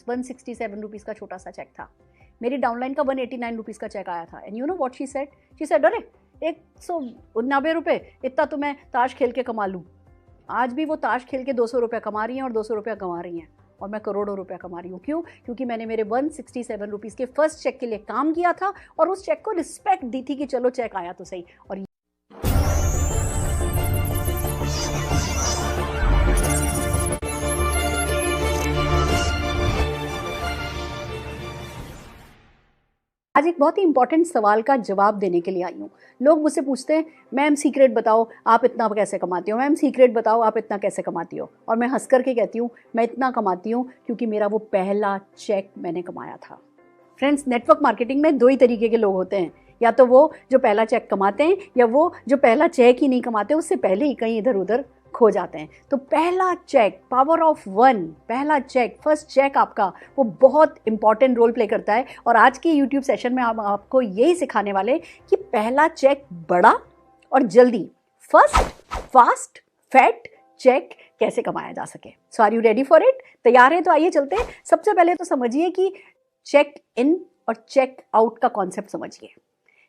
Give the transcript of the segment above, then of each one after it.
₹167 का छोटा सा चेक था। मेरी डाउनलाइन का ₹189 का चेक आया था। And you know what she said, अरे ₹189 इतना तो मैं ताश खेल के कमा लूँ। आज भी वो ताश खेल के ₹200 कमा रही हैं और ₹200 कमा रही हैं, और मैं करोड़ों रुपया कमा रही हूँ। क्यों? क्योंकि मैंने मेरे ₹167 के फर्स्ट चेक के लिए काम किया था और उस चेक को रिस्पेक्ट दी थी कि चलो चेक आया तो सही। और आज एक बहुत ही इंपॉर्टेंट सवाल का जवाब देने के लिए आई हूँ। लोग मुझसे पूछते हैं, मैम सीक्रेट बताओ आप इतना कैसे कमाती हो, मैम सीक्रेट बताओ आप इतना कैसे कमाती हो। और मैं हंस करके कहती हूँ, मैं इतना कमाती हूँ क्योंकि मेरा वो पहला चेक मैंने कमाया था। फ्रेंड्स, नेटवर्क मार्केटिंग में दो ही तरीके के लोग होते हैं, या तो वो जो पहला चेक कमाते हैं या वो जो पहला चेक ही नहीं कमाते, उससे पहले ही कहीं इधर उधर खो जाते हैं। तो पहला चेक, पावर ऑफ 1, पहला चेक, फर्स्ट चेक आपका, वो बहुत इंपॉर्टेंट रोल प्ले करता है। और आज की यूट्यूब सेशन में हम आपको यही सिखाने वाले कि पहला चेक बड़ा और जल्दी, फर्स्ट फास्ट फैट चेक कैसे कमाया जा सके। So are you ready for it? तैयार है? तो आइए चलते हैं। सबसे पहले तो समझिए कि चेक इन और चेक आउट का कॉन्सेप्ट समझिए।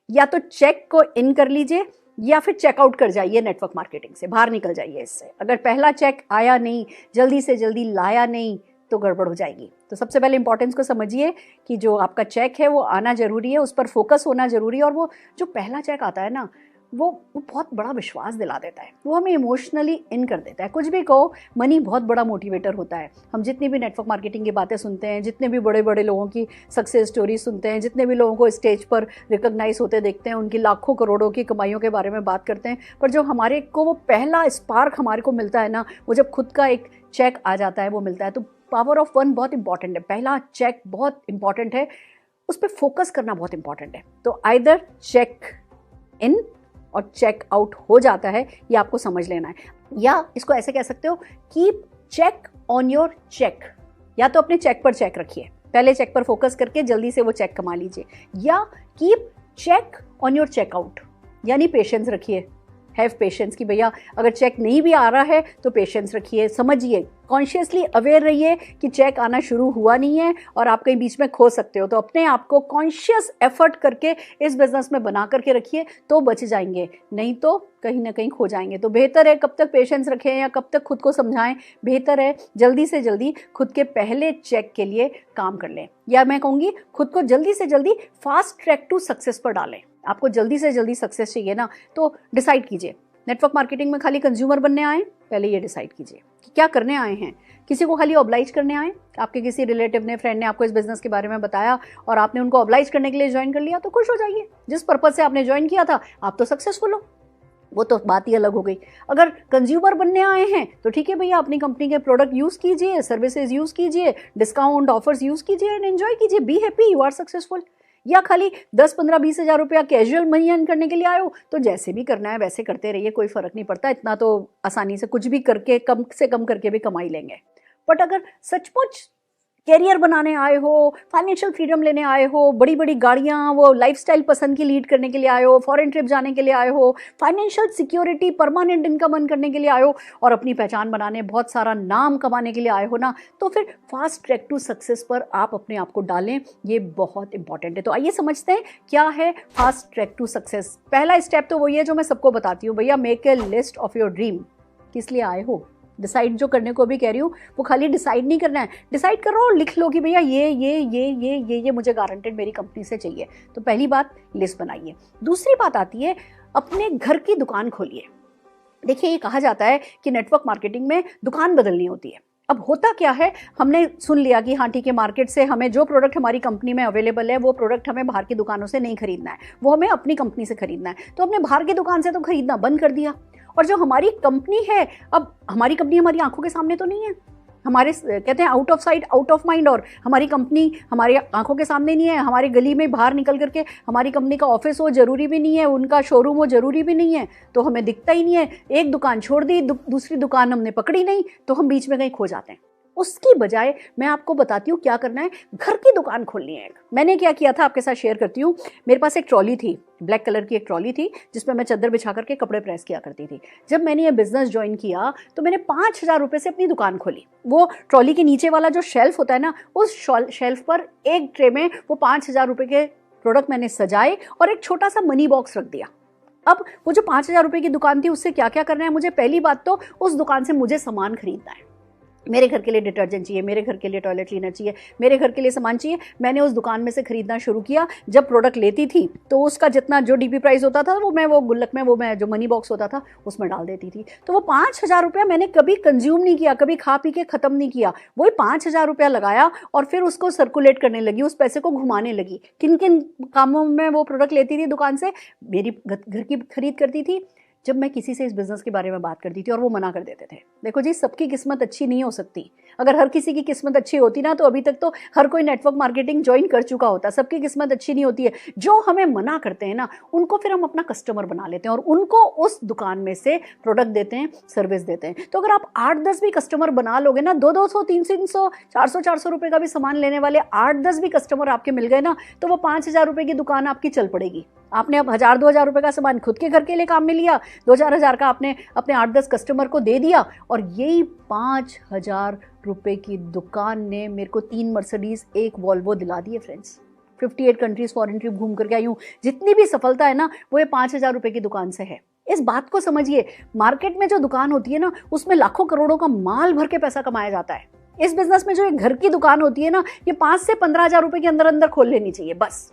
या तो चेक को इन कर लीजिए या फिर चेकआउट कर जाइए, नेटवर्क मार्केटिंग से बाहर निकल जाइए इससे। अगर पहला चेक आया नहीं, जल्दी से जल्दी लाया नहीं, तो गड़बड़ हो जाएगी। तो सबसे पहले इंपॉर्टेंस को समझिए कि जो आपका चेक है वो आना जरूरी है, उस पर फोकस होना जरूरी है। और वो जो पहला चेक आता है ना, वो बहुत बड़ा विश्वास दिला देता है, वो हमें इमोशनली इन कर देता है। कुछ भी कहो, मनी बहुत बड़ा मोटिवेटर होता है। हम जितनी भी नेटवर्क मार्केटिंग की बातें सुनते हैं, जितने भी बड़े बड़े लोगों की सक्सेस स्टोरी सुनते हैं, जितने भी लोगों को स्टेज पर रिकॉग्नाइज होते देखते हैं, उनकी लाखों करोड़ों की कमाइयों के बारे में बात करते हैं, पर जो हमारे को वो पहला स्पार्क हमारे को मिलता है ना, वो जब खुद का एक चेक आ जाता है, वो मिलता है। तो पावर ऑफ 1 बहुत इंपॉर्टेंट है, पहला चेक बहुत इंपॉर्टेंट है, उस पर फोकस करना बहुत इंपॉर्टेंट है। तो आइदर चेक इन और चेक आउट हो जाता है, ये आपको समझ लेना है। या इसको ऐसे कह सकते हो, keep check on your cheque. या तो अपने चेक पर चेक रखिए, पहले चेक पर फोकस करके जल्दी से वो चेक कमा लीजिए। या keep check on your checkout, यानी पेशेंस रखिए, हैव पेशेंस कि भैया अगर चेक नहीं भी आ रहा है तो पेशेंस रखिए, समझिए, कॉन्शियसली अवेयर रहिए कि चेक आना शुरू हुआ नहीं है और आप कहीं बीच में खो सकते हो। तो अपने आप को कॉन्शियस एफर्ट करके इस बिजनेस में बना करके रखिए, तो बच जाएंगे, नहीं तो कहीं ना कहीं खो जाएंगे। तो बेहतर है कब तक पेशेंस रखें या कब तक खुद को समझाएं, बेहतर है जल्दी से जल्दी खुद के पहले चेक के लिए काम कर लें। या मैं कहूँगी खुद को जल्दी से जल्दी फास्ट ट्रैक टू सक्सेस पर डालें। आपको जल्दी से जल्दी सक्सेस चाहिए ना, तो डिसाइड कीजिए, नेटवर्क मार्केटिंग में खाली कंज्यूमर बनने आए, पहले ये डिसाइड कीजिए कि क्या करने आए हैं। किसी को खाली ऑब्लाइज करने आए, आपके किसी रिलेटिव ने, फ्रेंड ने आपको इस बिजनेस के बारे में बताया और आपने उनको ऑब्लाइज करने के लिए ज्वाइन कर लिया, तो खुश हो जाइए। जिस पर्पज से आपने ज्वाइन किया था, आप तो सक्सेसफुल हो, वो तो बात ही अलग हो गई। अगर कंज्यूमर बनने आए हैं तो ठीक है भैया, अपनी कंपनी के प्रोडक्ट यूज कीजिए, सर्विसेज यूज कीजिए, डिस्काउंट ऑफर्स यूज कीजिए एंड एंजॉय कीजिए, be happy, you are successful. या खाली 10, 15, 20 हज़ार रुपया कैजुअल मनी अर्न करने के लिए आए हो, तो जैसे भी करना है वैसे करते रहिए, कोई फर्क नहीं पड़ता। इतना तो आसानी से कुछ भी करके, कम से कम करके भी कमा ही लेंगे। बट अगर सचमुच कैरियर बनाने आए हो, फाइनेंशियल फ्रीडम लेने आए हो, बड़ी बड़ी गाड़ियाँ, वो लाइफस्टाइल पसंद की लीड करने के लिए आए हो, फॉरेन ट्रिप जाने के लिए आए हो, financial security, permanent income earn करने के लिए आए हो और अपनी पहचान बनाने, बहुत सारा नाम कमाने के लिए आए हो ना, तो फिर फास्ट ट्रैक टू सक्सेस पर आप अपने आप को डालें, ये बहुत इंपॉर्टेंट है। तो आइए समझते हैं क्या है फास्ट ट्रैक टू सक्सेस। पहला स्टेप तो वही है जो मैं सबको बताती हूँ, भैया make a list of your dream. किस लिए आए हो, डिसाइड जो करने को भी कह रही हूँ, वो खाली डिसाइड नहीं करना है, डिसाइड करो और लिख लो कि भैया ये मुझे गारंटेड मेरी कंपनी से चाहिए। तो पहली बात, लिस्ट बनाइए। दूसरी बात आती है, अपने घर की दुकान खोलिए। देखिए, ये कहा जाता है कि नेटवर्क मार्केटिंग में दुकान बदलनी होती है। अब होता क्या है, हमने सुन लिया कि हाँ ठीक है, मार्केट से हमें जो प्रोडक्ट हमारी कंपनी में अवेलेबल है वो प्रोडक्ट हमें बाहर की दुकानों से नहीं खरीदना है, वो हमें अपनी कंपनी से खरीदना है। तो हमने बाहर की दुकान से तो खरीदना बंद कर दिया, और जो हमारी कंपनी है, अब हमारी कंपनी हमारी आंखों के सामने तो नहीं है, हमारे कहते हैं out of sight out of mind, और हमारी कंपनी हमारी आंखों के सामने नहीं है, हमारी गली में बाहर निकल करके हमारी कंपनी का ऑफिस हो जरूरी भी नहीं है, उनका शोरूम हो जरूरी भी नहीं है, तो हमें दिखता ही नहीं है। एक दुकान छोड़ दी, दूसरी दुकान हमने पकड़ी नहीं, तो हम बीच में कहीं खो जाते हैं। उसकी बजाय मैं आपको बताती हूँ क्या करना है, घर की दुकान खोलनी है। मैंने क्या किया था आपके साथ शेयर करती हूँ। मेरे पास एक ट्रॉली थी, ब्लैक कलर की एक ट्रॉली थी जिसमें मैं चादर बिछा करके कपड़े प्रेस किया करती थी। जब मैंने ये बिजनेस ज्वाइन किया तो मैंने 5,000 रुपये से अपनी दुकान खोली। वो ट्रॉली के नीचे वाला जो शेल्फ होता है ना, उस शेल्फ पर एक ट्रे में वो 5,000 रुपये के प्रोडक्ट मैंने सजाए और एक छोटा सा मनी बॉक्स रख दिया। अब वो जो 5,000 रुपये की दुकान थी उससे क्या क्या करना है मुझे, पहली बात तो उस दुकान से मुझे सामान खरीदना है। मेरे घर के लिए डिटर्जेंट चाहिए, मेरे घर के लिए टॉयलेट क्लीनर चाहिए, मेरे घर के लिए सामान चाहिए। मैंने उस दुकान में से खरीदना शुरू किया। जब प्रोडक्ट लेती थी तो उसका जितना जो डीपी प्राइस होता था वो मैं वो गुल्लक में, वो मैं जो मनी बॉक्स होता था उसमें डाल देती थी। तो वो 5,000 रुपया मैंने कभी कंज्यूम नहीं किया, कभी खा पी के ख़त्म नहीं किया। वही 5,000 रुपया लगाया और फिर उसको सर्कुलेट करने लगी, उस पैसे को घुमाने लगी। किन किन कामों में वो प्रोडक्ट लेती थी दुकान से, मेरी घर की खरीद करती थी। जब मैं किसी से इस बिज़नेस के बारे में बात करती थी और वो मना कर देते थे, देखो जी सबकी किस्मत अच्छी नहीं हो सकती। अगर हर किसी की किस्मत अच्छी होती ना तो अभी तक तो हर कोई नेटवर्क मार्केटिंग ज्वाइन कर चुका होता। सबकी किस्मत अच्छी नहीं होती है। जो हमें मना करते हैं ना उनको फिर हम अपना कस्टमर बना लेते हैं और उनको उस दुकान में से प्रोडक्ट देते हैं, सर्विस देते हैं। तो अगर आप 8-10 भी कस्टमर बना लोगे ना, 200, 300, 400 रुपये का भी सामान लेने वाले 8-10 भी कस्टमर आपके मिल गए ना, तो वो 5,000 रुपये की दुकान आपकी चल पड़ेगी। आपने अब 1,000-2,000 रुपये का सामान खुद के घर के लिए काम में लिया, 2-4 हज़ार का आपने अपने 8-10 कस्टमर को दे दिया और यही 5,000 रुपये की दुकान ने मेरे को 3 मर्सिडीज, 1 वॉल्वो दिला दिए फ्रेंड्स। 58 कंट्रीज फॉरेन ट्रिप घूम करके आई हूँ। जितनी भी सफलता है ना वो ये 5,000 रुपये की दुकान से है। इस बात को समझिए, मार्केट में जो दुकान होती है ना उसमें लाखों करोड़ों का माल भर के पैसा कमाया जाता है। इस बिजनेस में जो एक घर की दुकान होती है ना, ये 5 से 15,000 रुपये के अंदर अंदर खोल लेनी चाहिए बस।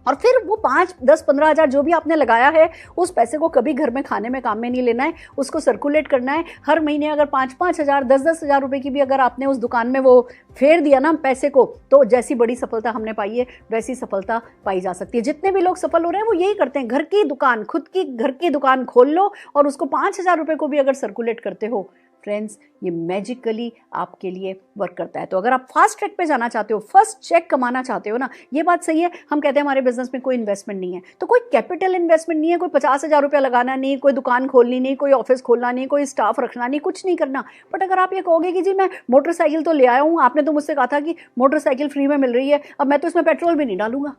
और फिर वो 5, 10, 15 हज़ार जो भी आपने लगाया है उस पैसे को कभी घर में खाने में काम में नहीं लेना है, उसको सर्कुलेट करना है। हर महीने अगर 5-5 हज़ार, 10-10 हज़ार रुपये की भी अगर आपने उस दुकान में वो फेर दिया ना पैसे को, तो जैसी बड़ी सफलता हमने पाई है वैसी सफलता पाई जा सकती है। जितने भी लोग सफल हो रहे हैं वो यही करते हैं, घर की दुकान, खुद की घर की दुकान खोल लो और उसको 5,000 रुपये को भी अगर सर्कुलेट करते हो फ्रेंड्स, ये मैजिकली आपके लिए वर्क करता है। तो अगर आप फास्ट ट्रैक पे जाना चाहते हो, फर्स्ट चेक कमाना चाहते हो ना, ये बात सही है। हम कहते हैं हमारे बिजनेस में कोई इन्वेस्टमेंट नहीं है, तो कोई कैपिटल इन्वेस्टमेंट नहीं है, कोई 50,000 रुपया लगाना नहीं, कोई दुकान खोलनी नहीं, कोई ऑफिस खोलना नहीं, कोई स्टाफ रखना नहीं, कुछ नहीं करना। बट अगर आप ये कहोगे कि जी मैं मोटरसाइकिल तो ले आया हूँ, आपने तो मुझसे कहा था कि मोटरसाइकिल फ्री में मिल रही है, अब मैं तो इसमें पेट्रोल भी नहीं डालूंगा,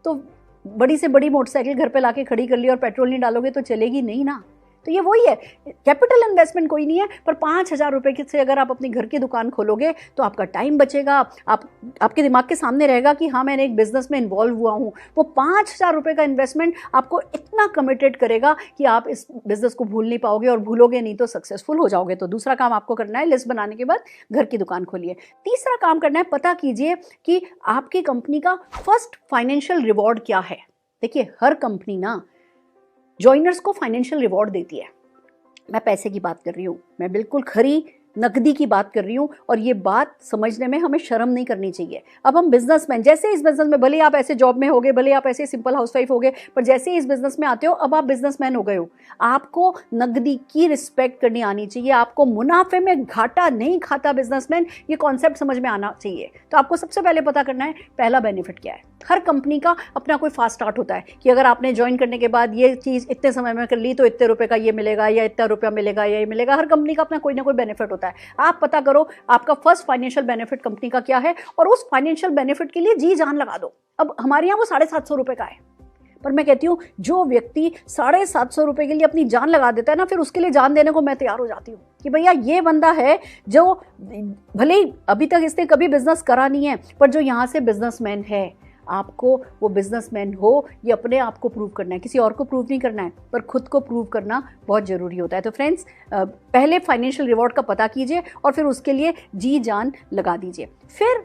तो बड़ी से बड़ी मोटरसाइकिल घर पे लाके खड़ी कर ली और पेट्रोल नहीं डालोगे तो चलेगी नहीं ना। तो ये वही है, कैपिटल इन्वेस्टमेंट कोई नहीं है, पर 5,000 रुपये से अगर आप अपनी घर की दुकान खोलोगे तो आपका टाइम बचेगा। आपके दिमाग के सामने रहेगा कि हाँ मैंने एक बिजनेस में इन्वॉल्व हुआ हूँ। वो 5,000 रुपये का इन्वेस्टमेंट आपको इतना कमिटेड करेगा कि आप इस बिजनेस को भूल नहीं पाओगे, और भूलोगे नहीं तो सक्सेसफुल हो जाओगे। तो दूसरा काम आपको करना है, लिस्ट बनाने के बाद घर की दुकान खोलिए। तीसरा काम करना है, पता कीजिए कि आपकी कंपनी का फर्स्ट फाइनेंशियल रिवॉर्ड क्या है। देखिए हर कंपनी ना जॉइनर्स को फाइनेंशियल रिवॉर्ड देती है। मैं पैसे की बात कर रही हूँ, मैं बिल्कुल खरी नकदी की बात कर रही हूँ, और ये बात समझने में हमें शर्म नहीं करनी चाहिए। अब हम बिजनेसमैन, जैसे इस बिजनेस में, भले आप ऐसे जॉब में होगे, भले आप ऐसे सिंपल हाउसवाइफ होगे, पर जैसे इस बिजनेस में आते हो अब आप बिजनेसमैन हो गए हो। आपको नकदी की रिस्पेक्ट करनी आनी चाहिए। आपको मुनाफे में घाटा नहीं खाता बिजनेसमैन, ये कॉन्सेप्ट समझ में आना चाहिए। तो आपको सबसे पहले पता करना है पहला बेनिफिट क्या है। हर कंपनी का अपना कोई फास्ट स्टार्ट होता है कि अगर आपने ज्वाइन करने के बाद ये चीज़ इतने समय में कर ली तो इतने रुपए का ये मिलेगा, या इतना रुपया मिलेगा, या ये मिलेगा। हर कंपनी का अपना कोई ना कोई बेनिफिट होता है। आप पता करो आपका फर्स्ट फाइनेंशियल बेनिफिट कंपनी का क्या है, और उस फाइनेंशियल बेनिफिट के लिए जी जान लगा दो। अब हमारे यहाँ वो 750 रुपये का है, पर मैं कहती हूँ जो व्यक्ति 750 रुपये के लिए अपनी जान लगा देता है ना, फिर उसके लिए जान देने को मैं तैयार हो जाती हूँ कि भैया ये बंदा है जो भले ही अभी तक इसने कभी बिजनेस करा नहीं है, पर जो यहाँ से बिजनेसमैन है। आपको वो बिजनेसमैन हो ये अपने आप को प्रूव करना है, किसी और को प्रूव नहीं करना है, पर खुद को प्रूव करना बहुत ज़रूरी होता है। तो फ्रेंड्स, पहले फाइनेंशियल रिवॉर्ड का पता कीजिए और फिर उसके लिए जी जान लगा दीजिए। फिर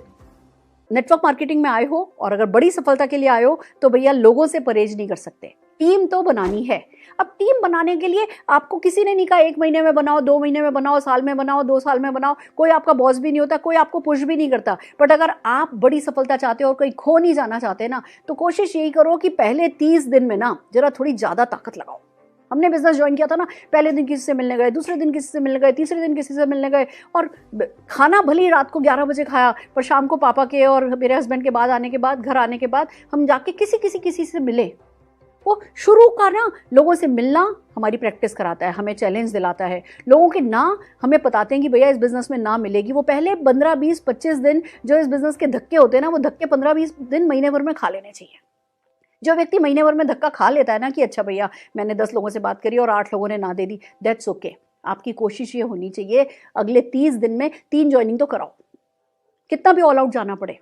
नेटवर्क मार्केटिंग में आए हो और अगर बड़ी सफलता के लिए आए हो तो भैया लोगों से परहेज नहीं कर सकते, टीम तो बनानी है। अब टीम बनाने के लिए आपको किसी ने नहीं कहा 1 महीने में बनाओ, 2 महीने में बनाओ, साल में बनाओ, 2 साल में बनाओ। कोई आपका बॉस भी नहीं होता, कोई आपको पुश भी नहीं करता। बट अगर आप बड़ी सफलता चाहते हो और कहीं खो नहीं जाना चाहते ना, तो कोशिश यही करो कि पहले 30 दिन में ना जरा थोड़ी ज़्यादा ताकत लगाओ। हमने बिजनेस ज्वाइन किया था ना, पहले दिन किसी से मिलने गए, दूसरे दिन किसी से मिलने गए, तीसरे दिन किसी से मिलने गए, और खाना भले ही रात को 11 बजे खाया, पर शाम को पापा के और मेरे हस्बैंड के बाद आने के बाद, घर आने के बाद हम जाके किसी से मिले। वो शुरू का ना लोगों से मिलना हमारी प्रैक्टिस कराता है, हमें चैलेंज दिलाता है, लोगों के ना हमें बताते हैं कि भैया इस बिजनेस में ना मिलेगी। वो पहले 15, 20, 25 दिन जो इस बिजनेस के धक्के होते हैं ना, वो धक्के 15, 20 दिन, महीने भर में खा लेने चाहिए। जो व्यक्ति महीने भर में धक्का खा लेता है ना कि अच्छा भैया मैंने 10 लोगों से बात करी और 8 लोगों ने ना दे दी, दैट्स ओके। आपकी कोशिश ये होनी चाहिए अगले 30 दिन में 3 ज्वाइनिंग तो कराओ, कितना भी ऑल आउट जाना पड़े।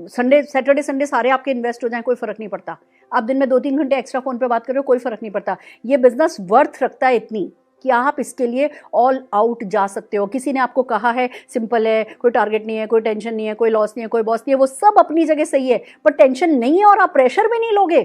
संडे, सैटरडे, संडे सारे आपके इन्वेस्ट हो जाएं, कोई फर्क नहीं पड़ता। आप दिन में 2-3 घंटे एक्स्ट्रा फोन पे बात कर रहे हो, कोई फर्क नहीं पड़ता। ये बिजनेस वर्थ रखता है इतनी कि आप इसके लिए ऑल आउट जा सकते हो। किसी ने आपको कहा है सिंपल है, कोई टारगेट नहीं है, कोई टेंशन नहीं है, कोई लॉस नहीं है, कोई बॉस नहीं है, वो सब अपनी जगह सही है, पर टेंशन नहीं है और आप प्रेशर भी नहीं लोगे।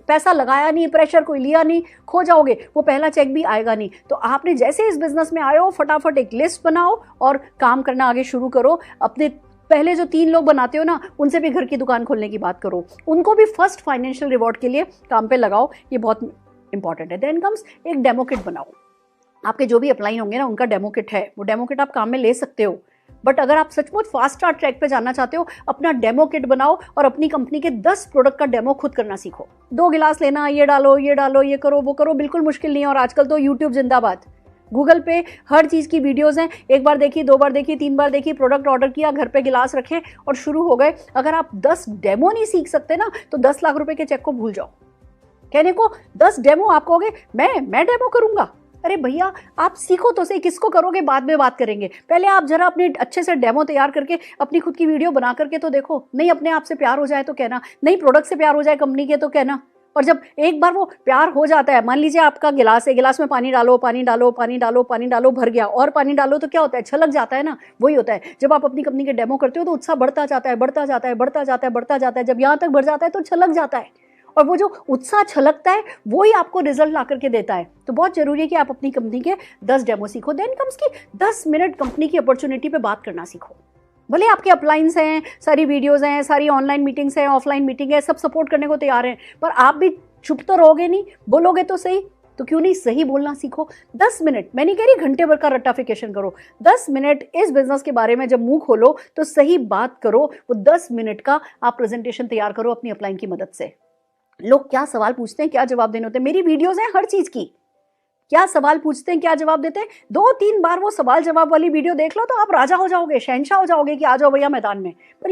पैसा लगाया नहीं, प्रेशर कोई लिया नहीं, खो जाओगे, वो पहला चेक भी आएगा नहीं। तो आपने जैसे इस बिजनेस में आए हो, फटाफट एक लिस्ट बनाओ और काम करना आगे शुरू करो। अपने पहले जो 3 लोग बनाते हो ना, उनसे भी घर की दुकान खोलने की बात करो, उनको भी फर्स्ट फाइनेंशियल रिवॉर्ड के लिए काम पे लगाओ, ये बहुत इंपॉर्टेंट है। देन कम्स एक डेमो किट बनाओ। आपके जो भी अप्लाई होंगे ना, उनका डेमो किट है, वो डेमो किट आप काम में ले सकते हो। बट अगर आप सचमुच फास्ट स्टार्ट ट्रैक पे जाना चाहते हो, अपना डेमो किट बनाओ और अपनी कंपनी के 10 प्रोडक्ट का डेमो खुद करना सीखो। 2 गिलास लेना, ये डालो, ये डालो, ये करो, वो करो, बिल्कुल मुश्किल नहीं है। और आजकल तो यूट्यूब जिंदाबाद, गूगल पे हर चीज़ की वीडियोस हैं, 1 बार देखी, 2 बार देखी, 3 बार देखी, प्रोडक्ट ऑर्डर किया, घर पे गिलास रखे और शुरू हो गए। अगर आप 10 डेमो नहीं सीख सकते ना, तो 10 लाख रुपए के चेक को भूल जाओ। कहने को 10 डेमो आप कहोगे मैं डेमो करूंगा, अरे भैया आप सीखो तो सही, किसको करोगे बाद में बात करेंगे, पहले आप जरा अपने अच्छे से डेमो तैयार करके अपनी खुद की वीडियो बना करके तो देखो। नहीं अपने आप से प्यार हो जाए तो कहना, नहीं प्रोडक्ट से प्यार हो जाए कंपनी के तो कहना। और जब एक बार वो प्यार हो जाता है, मान लीजिए आपका गिलास है, गिलास में पानी डालो, पानी डालो, पानी डालो, पानी डालो, भर गया, और पानी डालो तो क्या होता है, छलक जाता है ना। वही होता है जब आप अपनी कंपनी के डेमो करते हो तो उत्साह बढ़ता जाता है, बढ़ता जाता है, बढ़ता जाता है, बढ़ता जाता है। जब यहाँ तक बढ़ जाता है तो छलक जाता है, और वो जो उत्साह छलकता है वो ही आपको रिजल्ट ला करके देता है। तो बहुत जरूरी है कि आप अपनी कंपनी के 10 डेमो सीखो। देन कम्स की 10 मिनट कंपनी की अपॉर्चुनिटी पे बात करना सीखो। भले आपके अपलाइंस हैं, सारी वीडियोस हैं, सारी ऑनलाइन मीटिंग्स हैं, ऑफलाइन मीटिंग है, सब सपोर्ट करने को तैयार हैं, पर आप भी चुप तो रहोगे नहीं, बोलोगे तो सही। तो क्यों नहीं सही बोलना सीखो। 10 मिनट, मैं नहीं कह रही घंटे भर का रट्टाफिकेशन करो, 10 मिनट इस बिजनेस के बारे में जब मुंह खोलो तो सही बात करो। वो 10 मिनट का आप प्रेजेंटेशन तैयार करो अपनी अपलाइन की मदद से। लोग क्या सवाल पूछते हैं, क्या जवाब देने होते हैं, मेरी वीडियोस हैं हर चीज की, क्या सवाल पूछते हैं, क्या जवाब देते हैं। 2-3 बार वो सवाल जवाब वाली वीडियो देख लो तो आप राजा हो जाओगे, शहंशाह हो जाओगे कि आ जाओ भैया मैदान में। पर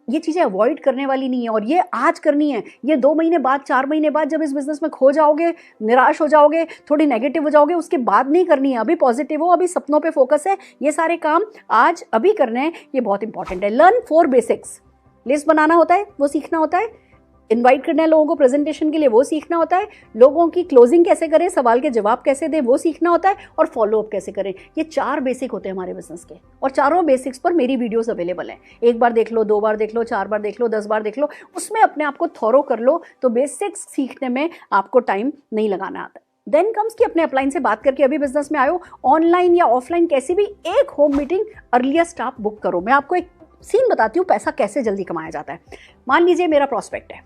ये चीजें अवॉइड करने वाली नहीं है, और ये आज करनी है। ये 2 महीने बाद, 4 महीने बाद जब इस बिजनेस में खो जाओगे, निराश हो जाओगे, थोड़ी नेगेटिव हो जाओगे, उसके बाद नहीं करनी है। अभी पॉजिटिव हो, अभी सपनों पे फोकस है, ये सारे काम आज अभी करने हैं, ये बहुत इंपॉर्टेंट है। लर्न 4 बेसिक्स, लिस्ट बनाना होता है वो सीखना होता है, इनवाइट करना है लोगों को प्रेजेंटेशन के लिए वो सीखना होता है, लोगों की क्लोजिंग कैसे करें, सवाल के जवाब कैसे दें वो सीखना होता है, और फॉलो अप कैसे करें। ये 4 बेसिक होते हैं हमारे बिजनेस के, और चारों बेसिक्स पर मेरी वीडियोस अवेलेबल हैं। 1 बार देख लो, 2 बार देख लो, 4 बार देख लो, 10 बार देख लो, उसमें अपने आप को थॉरो कर लो, तो बेसिक्स सीखने में आपको टाइम नहीं लगाना आता। देन कम्स कि अपने अपलाइन से बात करके अभी बिजनेस में आयो, ऑनलाइन या ऑफलाइन कैसी भी एक होम मीटिंग अर्लिएस्ट आप बुक करो। मैं आपको एक सीन बताती हूँ पैसा कैसे जल्दी कमाया जाता है। मान लीजिए मेरा प्रॉस्पेक्ट है,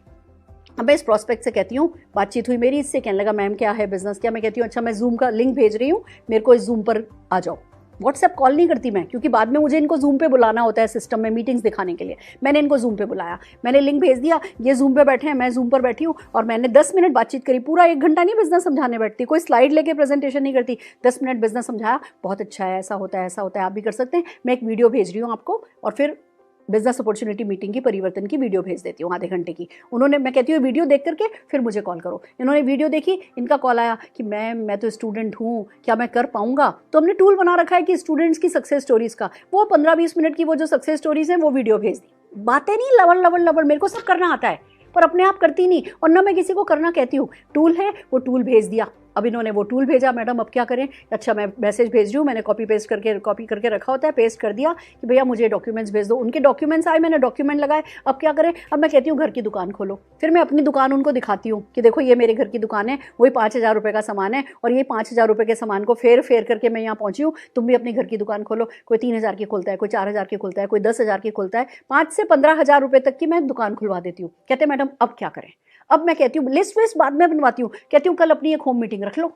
अब मैं इस प्रॉस्पेक्ट से कहती हूँ, बातचीत हुई मेरी इससे, कहने लगा मैम क्या है बिजनेस क्या, मैं कहती हूँ अच्छा मैं जूम का लिंक भेज रही हूँ, मेरे को इस जूम पर आ जाओ। व्हाट्सएप कॉल नहीं करती मैं, क्योंकि बाद में मुझे इनको जूम पे बुलाना होता है सिस्टम में मीटिंग्स दिखाने के लिए। मैंने इनको जूम पे बुलाया, मैंने लिंक भेज दिया, ये जूम पे बैठे हैं, मैं जूम पर बैठी हूँ, और मैंने 10 मिनट बातचीत करी। पूरा 1 घंटा नहीं बिजनेस समझाने बैठती, कोई स्लाइड लेके प्रेजेंटेशन नहीं करती, 10 मिनट बिजनेस समझाया, बहुत अच्छा है, ऐसा होता है, ऐसा होता है, आप भी कर सकते हैं। मैं एक वीडियो भेज रही हूँ आपको, और फिर बिजनेस अपॉर्चुनिटी मीटिंग की परिवर्तन की वीडियो भेज देती हूँ आधे घंटे की। उन्होंने, मैं कहती हूँ वीडियो देख करके फिर मुझे कॉल करो। इन्होंने वीडियो देखी, इनका कॉल आया कि मैम मैं तो स्टूडेंट हूँ, क्या मैं कर पाऊंगा। तो हमने टूल बना रखा है कि स्टूडेंट्स की सक्सेस स्टोरीज का, वो 15-20 मिनट की वो जो सक्सेस स्टोरीज हैं वो वीडियो भेज दी। बातें नहीं लवड़, मेरे को सब करना आता है, पर अपने आप करती नहीं, और ना मैं किसी को करना कहती हूँ। टूल है, वो टूल भेज दिया। अब इन्होंने वो टूल भेजा, मैडम अब क्या करें। अच्छा मैं मैसेज भेज रही हूँ, मैंने कॉपी करके रखा होता है, पेस्ट कर दिया कि भैया मुझे डॉक्यूमेंट्स भेज दो। उनके डॉक्यूमेंट्स आए, मैंने डॉक्यूमेंट लगाए, अब क्या करें। अब मैं कहती हूँ घर की दुकान खोलो। फिर मैं अपनी दुकान उनको दिखाती हूँ कि देखो ये मेरे घर की दुकान है, वही 5,000 रुपये का सामान है, और ये 5,000 रुपये के सामान को फेर करके मैं यहाँ पहुँची हूँ, तुम भी अपनी घर की दुकान खोलो। कोई 3,000 की खोलता है, कोई 4,000 की खोलता है, कोई 10,000 की खोलता है, 5 से 15,000 रुपये तक की मैं दुकान खुलवा देती हूँ। कहते मैडम अब क्या करें। अब मैं कहती हूँ लिस्ट विस्ट बाद में बनवाती हूँ, कहती हूँ कल अपनी एक होम मीटिंग रख लो,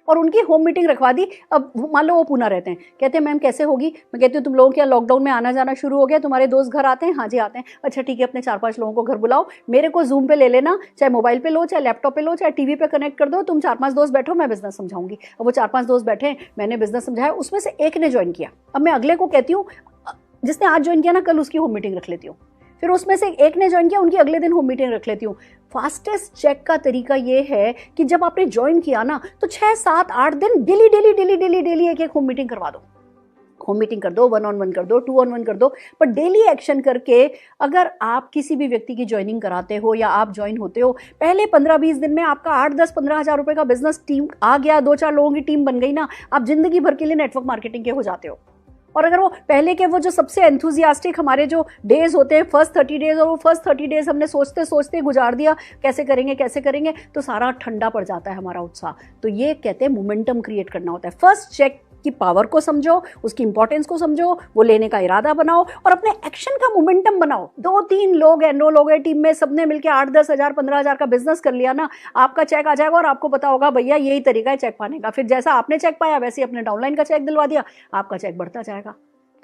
और उनकी होम मीटिंग रखवा दी। अब मान लो वो पूना रहते हैं, कहते हैं मैम कैसे होगी, मैं कहती हूँ तुम लोगों के यहाँ लॉकडाउन में आना जाना शुरू हो गया, तुम्हारे दोस्त घर आते हैं, हाँ जी आते हैं, अच्छा ठीक है अपने 4-5 लोगों को घर बुलाओ, मेरे को जूम पे ले लेना, चाहे मोबाइल पे लो, चाहे लैपटॉप पे लो, चाहे टीवी पे कनेक्ट कर दो, तुम 4-5 दोस्त बैठो, मैं बिजनेस समझाऊंगी। अब वो 4-5 दोस्त बैठे, मैंने बिजनेस समझाया, उसमें से एक ने ज्वाइन किया। अब मैं अगले को कहती हूँ जिसने आज ज्वाइन किया ना, कल उसकी होम मीटिंग रख लेती हूँ, फिर उसमें से एक ने ज्वाइन किया, उनकी अगले दिन होम मीटिंग रख लेती हूँ। फास्टेस्ट चेक का तरीका ये है कि जब आपने ज्वाइन किया ना तो 6-7-8 दिन डेली एक होम मीटिंग करवा दो। होम मीटिंग कर दो, 1-on-1 कर दो, 2-on-1 कर दो, पर डेली एक्शन करके अगर आप किसी भी व्यक्ति की ज्वाइनिंग कराते हो या आप ज्वाइन होते हो, पहले 15-20 दिन में आपका 8-10-15 हज़ार रुपए का बिजनेस टीम आ गया, 2-4 लोगों की टीम बन गई ना, आप जिंदगी भर के लिए नेटवर्क मार्केटिंग के हो जाते हो। और अगर वो पहले के वो जो सबसे एंथुजियास्टिक हमारे जो डेज होते हैं फर्स्ट 30 डेज, और वो फर्स्ट 30 डेज हमने सोचते सोचते गुजार दिया कैसे करेंगे, तो सारा ठंडा पड़ जाता है हमारा उत्साह। तो ये कहते हैं मोमेंटम क्रिएट करना होता है। फर्स्ट चेक की पावर को समझो, उसकी इंपॉर्टेंस को समझो, वो लेने का इरादा बनाओ और अपने एक्शन का मोमेंटम बनाओ। 2-3 लोग एनरोल हो गए टीम में, सबने मिलकर 8-10 हज़ार 15 हज़ार का बिजनेस कर लिया ना, आपका चेक आ जाएगा और आपको पता होगा भैया यही तरीका है चेक पाने का। फिर जैसा आपने चेक पाया वैसे ही अपने डाउनलाइन का चेक दिलवा दिया, आपका चेक बढ़ता जाएगा।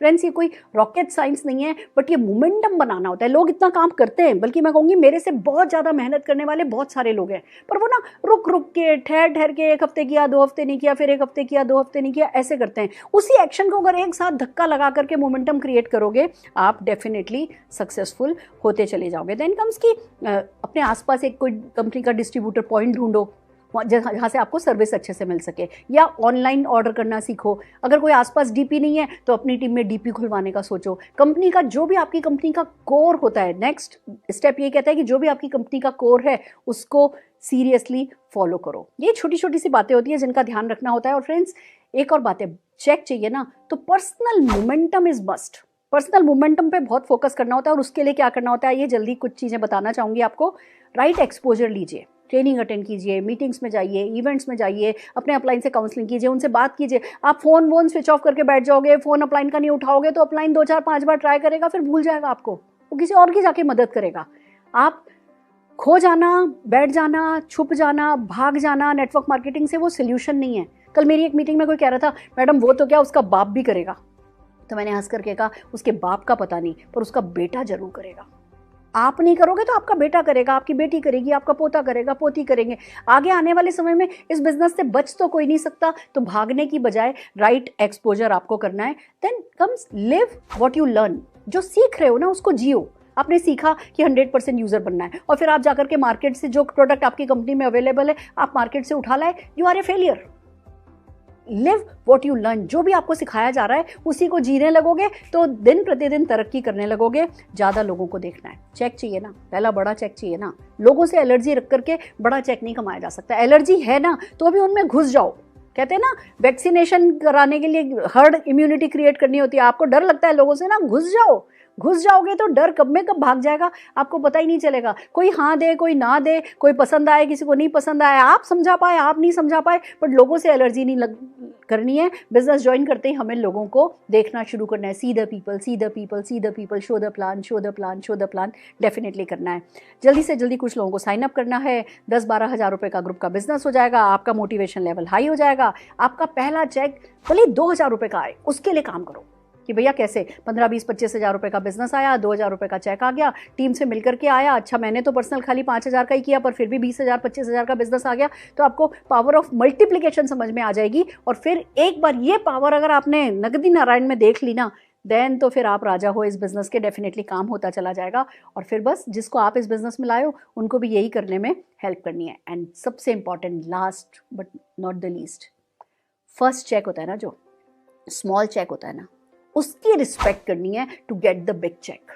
फ्रेंड्स ये कोई रॉकेट साइंस नहीं है, बट ये मोमेंटम बनाना होता है। लोग इतना काम करते हैं, बल्कि मैं कहूँगी मेरे से बहुत ज़्यादा मेहनत करने वाले बहुत सारे लोग हैं, पर वो ना रुक रुक के ठहर के 1 हफ्ते किया, 2 हफ्ते नहीं किया, फिर 1 हफ्ते किया, 2 हफ्ते नहीं किया, ऐसे करते हैं। उसी एक्शन को अगर एक साथ धक्का लगा करके मोमेंटम क्रिएट करोगे, आप डेफिनेटली सक्सेसफुल होते चले जाओगे। देन कम्स की अपने आसपास एक कोई कंपनी का डिस्ट्रीब्यूटर पॉइंट ढूंढो जहाँ से आपको सर्विस अच्छे से मिल सके, या ऑनलाइन ऑर्डर करना सीखो। अगर कोई आसपास डीपी नहीं है तो अपनी टीम में डीपी खुलवाने का सोचो। कंपनी का जो भी आपकी कंपनी का कोर होता है, नेक्स्ट स्टेप ये कहता है कि जो भी आपकी कंपनी का कोर है उसको सीरियसली फॉलो करो। ये छोटी छोटी सी बातें होती है जिनका ध्यान रखना होता है। और फ्रेंड्स एक और बात है, चेक चाहिए ना तो personal momentum is must. Personal momentum पे बहुत फोकस करना होता है, और उसके लिए क्या करना होता है ये जल्दी कुछ चीज़ें बताना चाहूँगी आपको। राइट एक्सपोजर लीजिए, ट्रेनिंग अटेंड कीजिए, मीटिंग्स में जाइए, इवेंट्स में जाइए, अपने अपलाइन से काउंसलिंग कीजिए, उनसे बात कीजिए। आप फोन वोन स्विच ऑफ करके बैठ जाओगे, फोन अपलाइन का नहीं उठाओगे तो अपलाइन 2-4-5 बार ट्राई करेगा, फिर भूल जाएगा आपको, वो किसी और की जाके मदद करेगा। आप खो जाना, बैठ जाना, छुप जाना, भाग जाना नेटवर्क मार्केटिंग से वो सोल्यूशन नहीं है। कल मेरी एक मीटिंग में कोई कह रहा था मैडम वो तो क्या उसका बाप भी करेगा, तो मैंने हंस करके कहा उसके बाप का पता नहीं पर उसका बेटा जरूर करेगा। आप नहीं करोगे तो आपका बेटा करेगा, आपकी बेटी करेगी, आपका पोता करेगा, पोती करेंगे। आगे आने वाले समय में इस बिजनेस से बच तो कोई नहीं सकता, तो भागने की बजाय राइट एक्सपोजर आपको करना है। Then comes live what you learn. जो सीख रहे हो ना उसको जियो। आपने सीखा कि 100% यूजर बनना है, और फिर आप जाकर के मार्केट से जो प्रोडक्ट आपकी कंपनी में अवेलेबल है आप मार्केट से उठा लाए, you are a failure. Live what you learn. जो भी आपको सिखाया जा रहा है उसी को जीने लगोगे तो दिन प्रतिदिन तरक्की करने लगोगे। ज़्यादा लोगों को देखना है। चेक चाहिए ना, पहला बड़ा चेक चाहिए ना। लोगों से एलर्जी रख करके बड़ा चेक नहीं कमाया जा सकता। एलर्जी है ना तो भी उनमें घुस जाओ। कहते हैं ना वैक्सीनेशन कराने के लिए हर्ड इम्यूनिटी क्रिएट करनी होती है। आपको डर लगता है लोगों से ना, घुस जाओ। घुस जाओगे तो डर कब में कब भाग जाएगा आपको पता ही नहीं चलेगा। कोई हाँ दे, कोई ना दे, कोई पसंद आए, किसी को नहीं पसंद आए, आप समझा पाए, आप नहीं समझा पाए, बट लोगों से एलर्जी नहीं करनी है। बिजनेस ज्वाइन करते ही हमें लोगों को देखना शुरू करना है। See the people, see the people, see the people, show the plan, show the plan, show the plan. Definitely करना है। जल्दी से जल्दी कुछ लोगों को साइन अप करना है। 10-12 हज़ार रुपये का ग्रुप का बिजनेस हो जाएगा। आपका मोटिवेशन लेवल हाई हो जाएगा। आपका पहला चेक भले 2,000 रुपये का आए, उसके लिए काम करो कि भैया कैसे 15-20-25 हज़ार रुपये का बिजनेस आया, 2,000 रुपये का चेक आ गया, टीम से मिलकर के आया। अच्छा मैंने तो पर्सनल खाली 5,000 का ही किया, पर फिर भी 20,000 25,000 का बिजनेस आ गया। तो आपको पावर ऑफ मल्टीप्लिकेशन समझ में आ जाएगी। और फिर एक बार ये पावर अगर आपने नगदी नारायण में देख ली ना, देन तो फिर आप राजा हो इस बिज़नेस के। डेफिनेटली काम होता चला जाएगा। और फिर बस जिसको आप इस बिज़नेस में लाए हो उनको भी यही करने में हेल्प करनी है। एंड सबसे important, last but not the least, first cheque होता है ना, जो स्मॉल चेक होता है ना, उसकी रिस्पेक्ट करनी है to get the big cheque.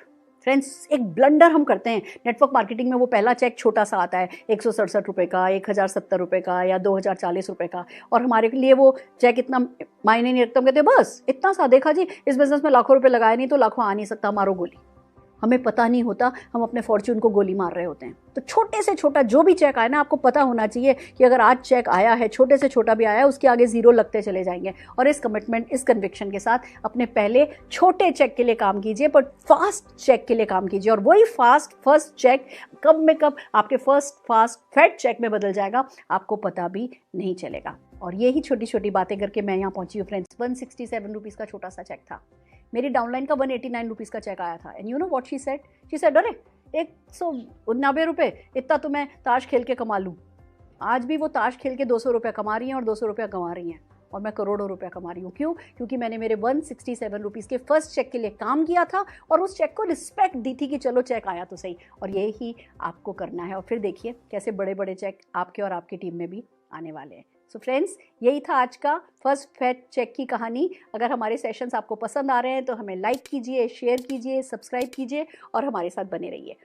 Friends एक ब्लंडर हम करते हैं नेटवर्क मार्केटिंग में। वो पहला चेक छोटा सा आता है, 167 रुपये का, 1,070 रुपये का, या 2,040 रुपये का, और हमारे लिए वो चेक इतना मायने नहीं रखता। हम कहते हैं बस इतना सा, देखा जी इस बिजनेस में लाखों रुपये लगाए नहीं तो लाखों आ नहीं सकता, मारो गोली। हमें पता नहीं होता हम अपने फॉर्च्यून को गोली मार रहे होते हैं। तो छोटे से छोटा जो भी चेक आए ना, आपको पता होना चाहिए कि अगर आज चेक आया है, छोटे से छोटा भी आया है, उसके आगे जीरो लगते चले जाएंगे। और इस कमिटमेंट, इस कन्विक्शन के साथ अपने पहले छोटे चेक के लिए काम कीजिए, बट फास्ट चेक के लिए काम कीजिए। और वही फास्ट फर्स्ट चेक कब में कब आपके फर्स्ट फास्ट फैट चेक में बदल जाएगा, आपको पता भी नहीं चलेगा। और यही छोटी छोटी बातें करके मैं यहाँ पहुंची हूँ फ्रेंड्स। 167 रुपीज़ का छोटा सा चेक था, मेरी डाउनलाइन का 189 रुपीज़ का चेक आया था। And you know what she said, अरे 190 रुपये, इतना तो मैं ताश खेल के कमा लूँ। आज भी वो ताश खेल के 200 रुपये कमा रही हैं और 200 रुपया कमा रही हैं, और मैं करोड़ों रुपया कमा रही हूँ। क्यों? क्योंकि मैंने मेरे 167 रुपीज़ के फर्स्ट चेक के लिए काम किया था और उस चेक को रिस्पेक्ट दी थी कि चलो चेक आया तो सही। और यही आपको करना है, और फिर देखिए कैसे बड़े बड़े चेक आपके और आपकी टीम में भी आने वाले हैं। सो फ्रेंड्स, यही था आज का फर्स्ट फैट चेक की कहानी। अगर हमारे सेशंस आपको पसंद आ रहे हैं तो हमें लाइक कीजिए, शेयर कीजिए, सब्सक्राइब कीजिए और हमारे साथ बने रहिए।